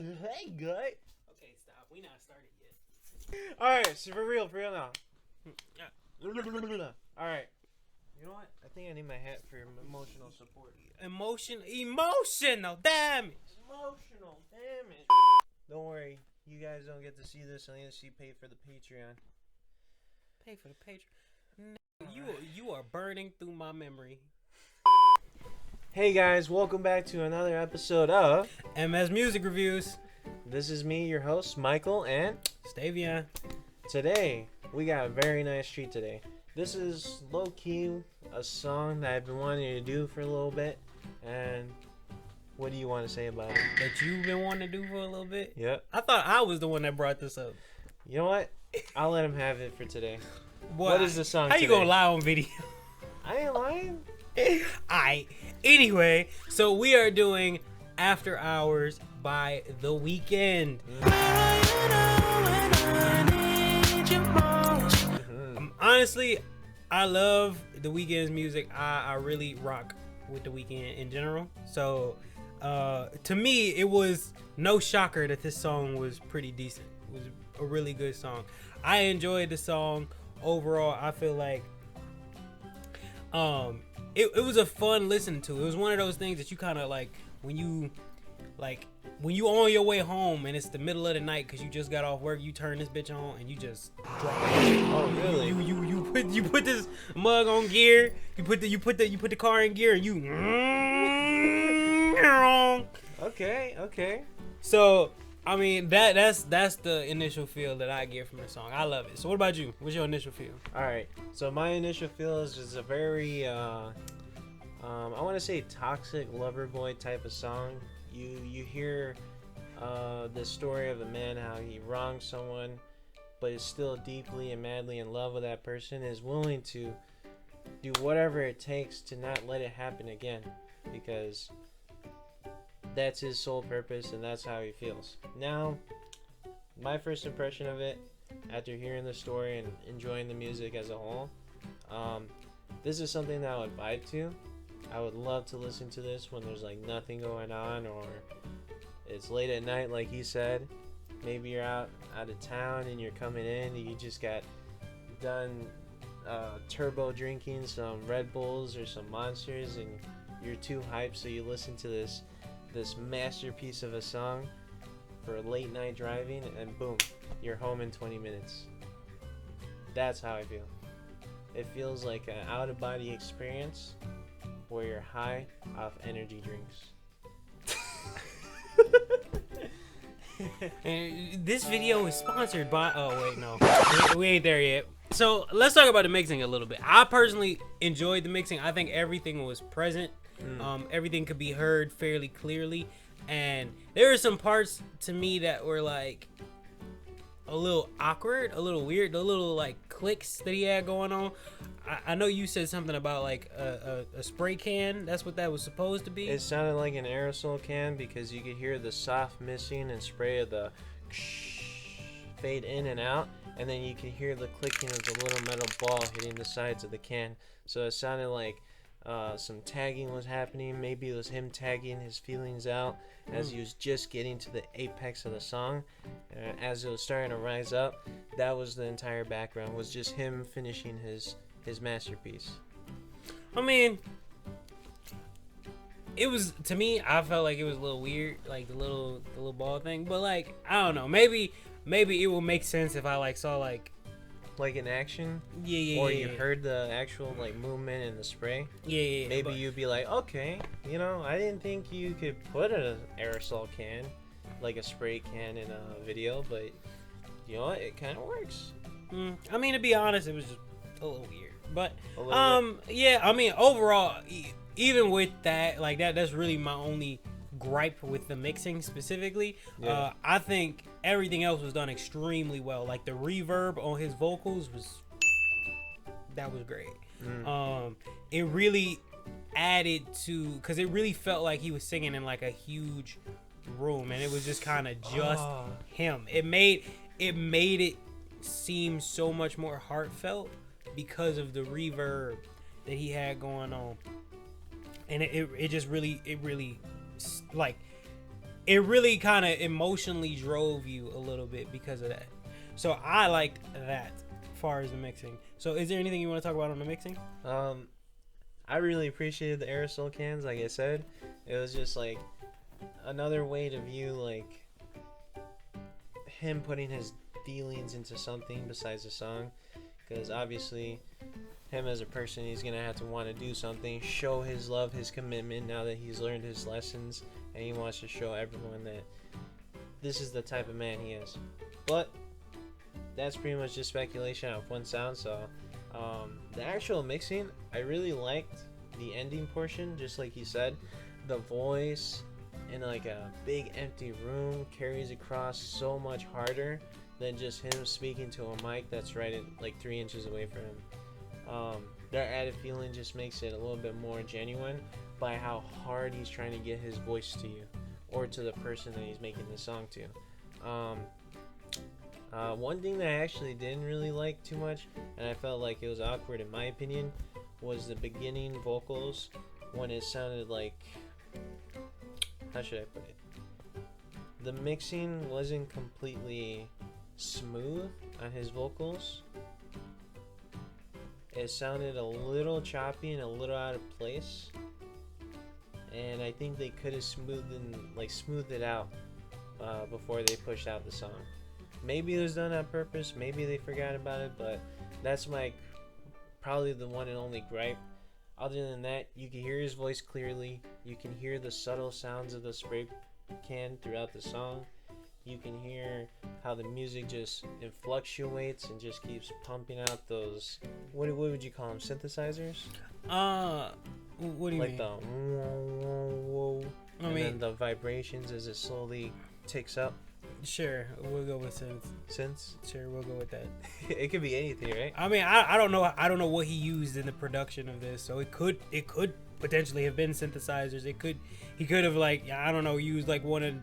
Hey, guy. Okay, stop. We not started yet. All right, so for real now. All right. You know what? I think I need my hat for emotional support. Emotional damage. Emotional damage. Don't worry, you guys don't get to see this unless you pay for the Patreon. Pay for the Patreon. You are burning through my memory. Hey guys, welcome back to another episode of MS Music Reviews. This is me, your host, Michael, and Stavion. Today, we got a very nice treat today. This is low-key a song that I've been wanting to do for a little bit, and what do you want to say about it? That you've been wanting to do for a little bit? Yep. I thought I was the one that brought this up. You know what? I'll let him have it for today. Boy, what is the song How today? you gonna lie on video? I ain't lying. Alright. Anyway, so we are doing After Hours by The Weeknd. Honestly, I love The Weeknd's music. I really rock with The Weeknd in general. So, to me, it was no shocker that this song was pretty decent. It was a really good song. I enjoyed the song overall. I feel like it was a fun listen to. It was one of those things that you kind of like when you on your way home and it's the middle of the night because you just got off work. You turn this bitch on and you just drop it. Oh really? You put this mug on gear. You put the car in gear and you. Okay. So I mean that's the initial feel that I get from the song. I love it. So what about you? What's your initial feel? All right. So my initial feel is just a very I want to say toxic lover boy type of song. You hear the story of a man, how he wronged someone but is still deeply and madly in love with that person, is willing to do whatever it takes to not let it happen again, because that's his sole purpose and that's how he feels. Now, my first impression of it, after hearing the story and enjoying the music as a whole, this is something that I would vibe to. I would love to listen to this when there's like nothing going on, or it's late at night like he said. Maybe you're out of town and you're coming in and you just got done turbo drinking some Red Bulls or some Monsters and you're too hyped, so you listen to this masterpiece of a song for late night driving, and boom, you're home in 20 minutes. That's how I feel. It feels like an out-of-body experience where you're high off energy drinks. And this video is sponsored by... Oh, wait, no. We ain't there yet. So, let's talk about the mixing a little bit. I personally enjoyed the mixing. I think everything was present. Everything could be heard fairly clearly. And there are some parts to me that were, like, a little awkward, a little weird. The little, like, clicks that he had going on. I know you said something about, like, a spray can. That's what that was supposed to be. It sounded like an aerosol can because you could hear the soft missing and spray of the fade in and out, and then you could hear the clicking of the little metal ball hitting the sides of the can. So it sounded like some tagging was happening. Maybe it was him tagging his feelings out as he was just getting to the apex of the song. As it was starting to rise up, that was the entire background, was just him finishing his masterpiece. I mean, it was, to me, I felt like it was a little weird, like the little ball thing, but like, I don't know, maybe it will make sense if I like saw like in action, or you heard the actual like movement and the spray. Maybe you'd be like, okay, I didn't think you could put an aerosol can, like a spray can, in a video, but you know what, it kind of works. I mean, to be honest, it was just a little weird, but yeah, I mean, overall, even with that, like that's really my only gripe with the mixing specifically. I think everything else was done extremely well. Like the reverb on his vocals was great. It really added to, because it really felt like he was singing in like a huge room and it was just kind of just him. It made it seem so much more heartfelt because of the reverb that he had going on, and it really like it really kind of emotionally drove you a little bit because of that. So I liked that as far as the mixing. So is there anything you want to talk about on the mixing? I really appreciated the aerosol cans. Like I said, it was just like another way to view like him putting his feelings into something besides the song, because obviously him as a person, he's gonna have to want to do something, show his love, his commitment now that he's learned his lessons, and he wants to show everyone that this is the type of man he is. But that's pretty much just speculation off one sound. So the actual mixing, I really liked the ending portion, just like you said. The voice in like a big empty room carries across so much harder than just him speaking to a mic that's right at like 3 inches away from him. That added feeling just makes it a little bit more genuine by how hard he's trying to get his voice to you or to the person that he's making the song to. One thing that I actually didn't really like too much, and I felt like it was awkward in my opinion, was the beginning vocals when it sounded like, how should I put it? The mixing wasn't completely smooth on his vocals. It sounded a little choppy and a little out of place, and I think they could have smoothed it out before they pushed out the song. Maybe it was done on purpose, maybe they forgot about it, but that's my probably the one and only gripe. Other than that, you can hear his voice clearly. You can hear the subtle sounds of the spray can throughout the song. You can hear how the music just it fluctuates and just keeps pumping out those, what would you call them, synthesizers? What do you like mean? The whoa, and then the vibrations as it slowly ticks up. Sure, we'll go with Synths? Sure, we'll go with that. It could be anything, right? I mean, I don't know what he used in the production of this, so it could potentially have been synthesizers. He could have used like one of,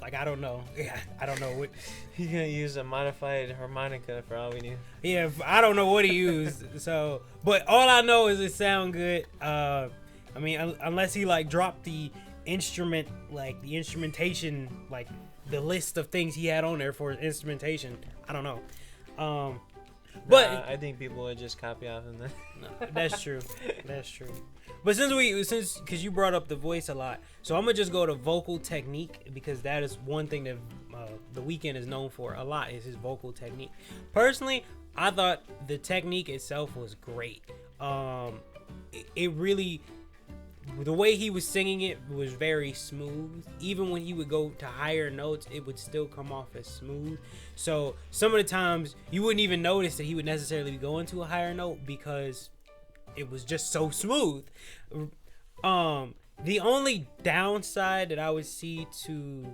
like, I don't know. Yeah, I don't know what. He's gonna use a modified harmonica for all we knew. Yeah, I don't know what he used. So, but all I know is it sound good. I mean, unless he like dropped the instrumentation, like the list of things he had on there for his instrumentation. I don't know. But I think people would just copy off him then. No, that's true. That's true. But because you brought up the voice a lot, so I'm gonna just go to vocal technique, because that is one thing that The Weeknd is known for a lot, is his vocal technique. Personally, I thought the technique itself was great. It really, the way he was singing it was very smooth. Even when he would go to higher notes, it would still come off as smooth. So some of the times you wouldn't even notice that he would necessarily be going to a higher note because it was just so smooth. The only downside that I would see to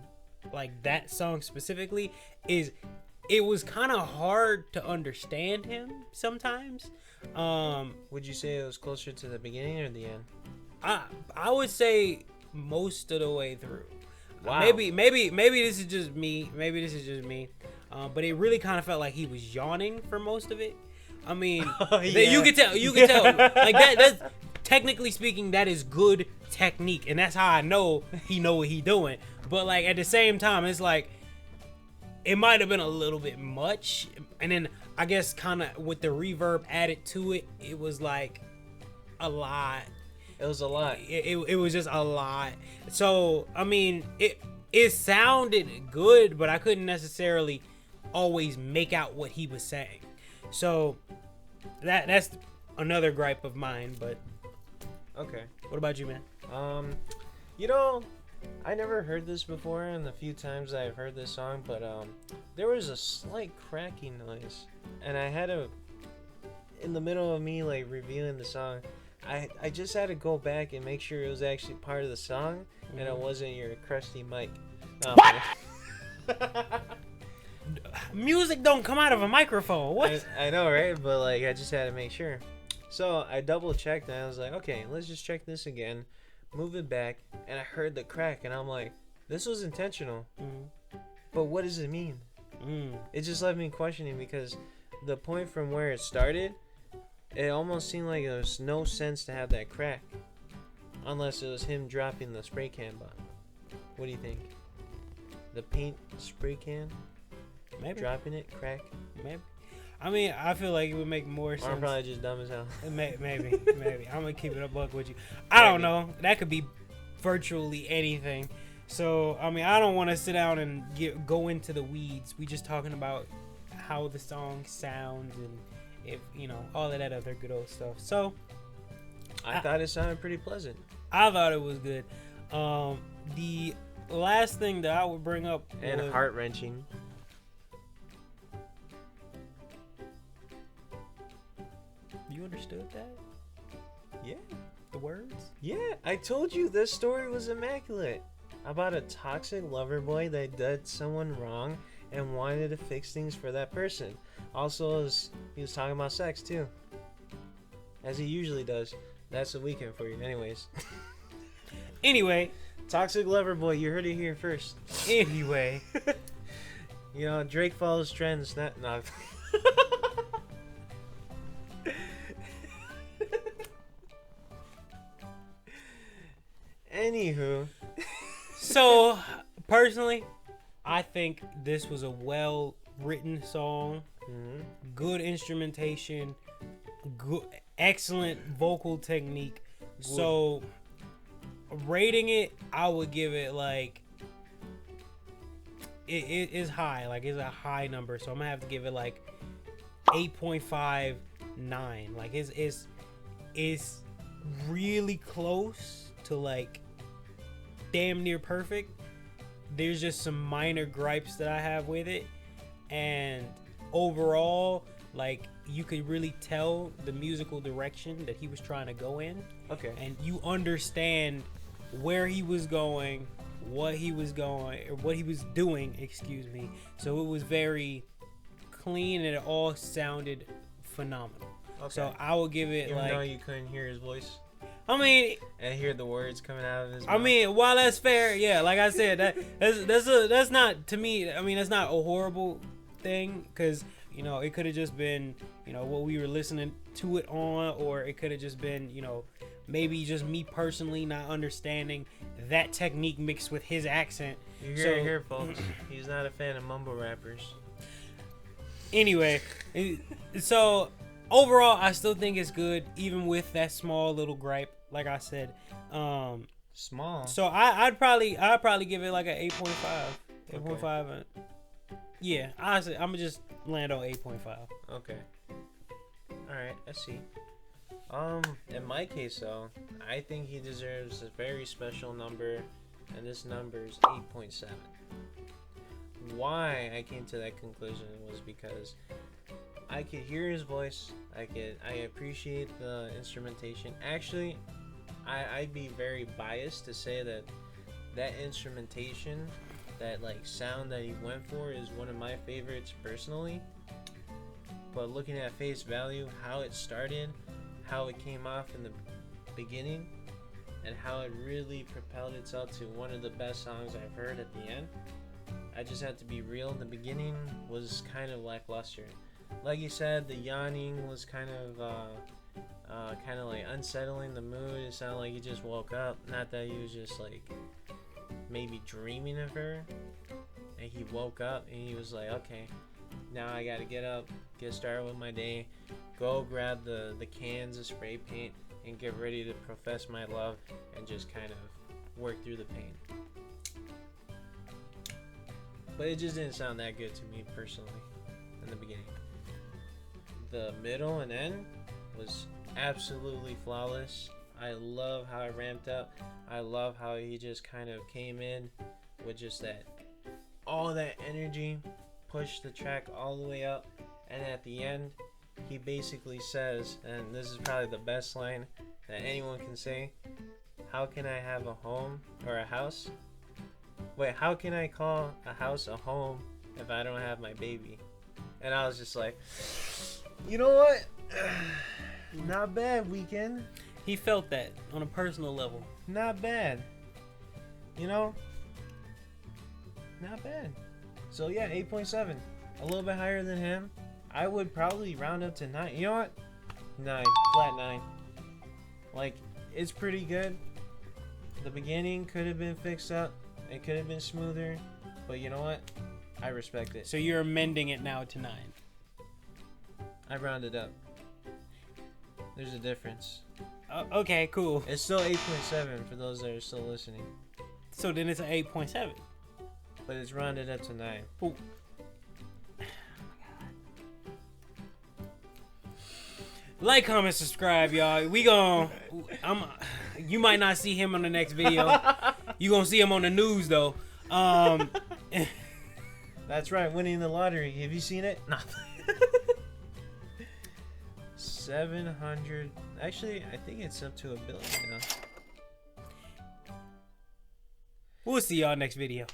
like that song specifically is it was kind of hard to understand him sometimes. Would you say it was closer to the beginning or the end? I would say most of the way through. Wow. Maybe this is just me. But it really kind of felt like he was yawning for most of it. I mean, you could tell. Like that's technically speaking, that is good technique, and that's how I know he know what he doing. But like at the same time, it's like it might have been a little bit much. And then I guess kind of with the reverb added to it, it was like a lot. It was a lot. It was just a lot. So I mean, it sounded good, but I couldn't necessarily always make out what he was saying. So that's another gripe of mine. But okay, what about you, man? I never heard this before, and the few times I've heard this song, but there was a slight cracking noise, and I had in the middle of me like reviewing the song, I just had to go back and make sure it was actually part of the song, and it wasn't your crusty mic. What? Music don't come out of a microphone. What? I know, right? But like, I just had to make sure. So I double checked, and I was like, okay, let's just check this again. Move it back, and I heard the crack, and I'm like, this was intentional. But what does it mean? It just left me questioning, because the point from where it started, it almost seemed like there was no sense to have that crack, unless it was him dropping the spray can bomb. What do you think? The paint spray can. Maybe. Dropping it, crack. Maybe. I mean, I feel like it would make more sense. Or I'm probably just dumb as hell. Maybe. I'm gonna keep it a buck with you. I don't know. That could be virtually anything. So I mean, I don't want to sit down and go into the weeds. We just talking about how the song sounds and if all of that other good old stuff. So I thought it sounded pretty pleasant. I thought it was good. The last thing that I would bring up and heart wrenching. You understood that? Yeah. The words? Yeah, I told you this story was immaculate. About a toxic lover boy that did someone wrong and wanted to fix things for that person. Also, he was talking about sex too. As he usually does. That's the weekend for you. Anyways. Anyway. Toxic lover boy, you heard it here first. Anyway. Drake follows trends. No. Anywho. So, personally, I think this was a well-written song. Mm-hmm. Good instrumentation. Excellent vocal technique. Good. So, rating it, I would give it like... It is high. Like, it's a high number. So, I'm going to have to give it like 8.59. Like, it's really close to like damn near perfect. There's just some minor gripes that I have with it, and overall, like, you could really tell the musical direction that he was trying to go in. Okay. And you understand where he was going, what he was doing, excuse me. So it was very clean and it all sounded phenomenal. Okay. So I will give it even though you couldn't hear his voice. I mean, and hear the words coming out of his mouth. I mean, while that's fair, yeah, like I said, that's not, to me, I mean, that's not a horrible thing, because it could have just been what we were listening to it on, or it could have just been maybe just me personally not understanding that technique mixed with his accent. You hear it here, folks. He's not a fan of mumble rappers. Anyway, so overall, I still think it's good, even with that small little gripe. Like I said, small. So I'd probably give it like an 8.5. 8.5. Okay. Yeah, honestly, I'm gonna just land on 8.5. Okay. All right, I see. In my case, though, I think he deserves a very special number, and this number is 8.7. Why I came to that conclusion was because I could hear his voice. I appreciate the instrumentation. Actually, I'd be very biased to say that instrumentation, that like sound that he went for, is one of my favorites personally. But looking at face value, how it started, how it came off in the beginning, and how it really propelled itself to one of the best songs I've heard at the end, I just have to be real. The beginning was kind of lackluster. Like you said, the yawning was kind of like unsettling the mood. It sounded like he just woke up. Not that he was just like maybe dreaming of her. And he woke up and he was like, okay, now I gotta get up, get started with my day, go grab the cans of spray paint and get ready to profess my love and just kind of work through the pain. But it just didn't sound that good to me personally in the beginning. The middle and end was absolutely flawless. I love how it ramped up. I love how he just kind of came in with just all that energy, pushed the track all the way up, and at the end, he basically says, and this is probably the best line that anyone can say, how can I have a home or a house? Wait, how can I call a house a home if I don't have my baby? And I was just like, you know what? Not bad, Weekend. He felt that on a personal level. Not bad. Not bad. So yeah, 8.7. A little bit higher than him. I would probably round up to 9. You know what? 9. Flat 9. Like, it's pretty good. The beginning could have been fixed up. It could have been smoother. But you know what? I respect it. So you're amending it now to 9. I rounded up. There's a difference. Okay, cool. It's still 8.7 for those that are still listening. So then it's an 8.7. But it's rounded up to 9. Ooh. Like, comment, subscribe, y'all. You might not see him on the next video. You gonna see him on the news though. That's right, winning the lottery. Have you seen it? No. 700. Actually, I think it's up to $1 billion now. We'll see y'all next video.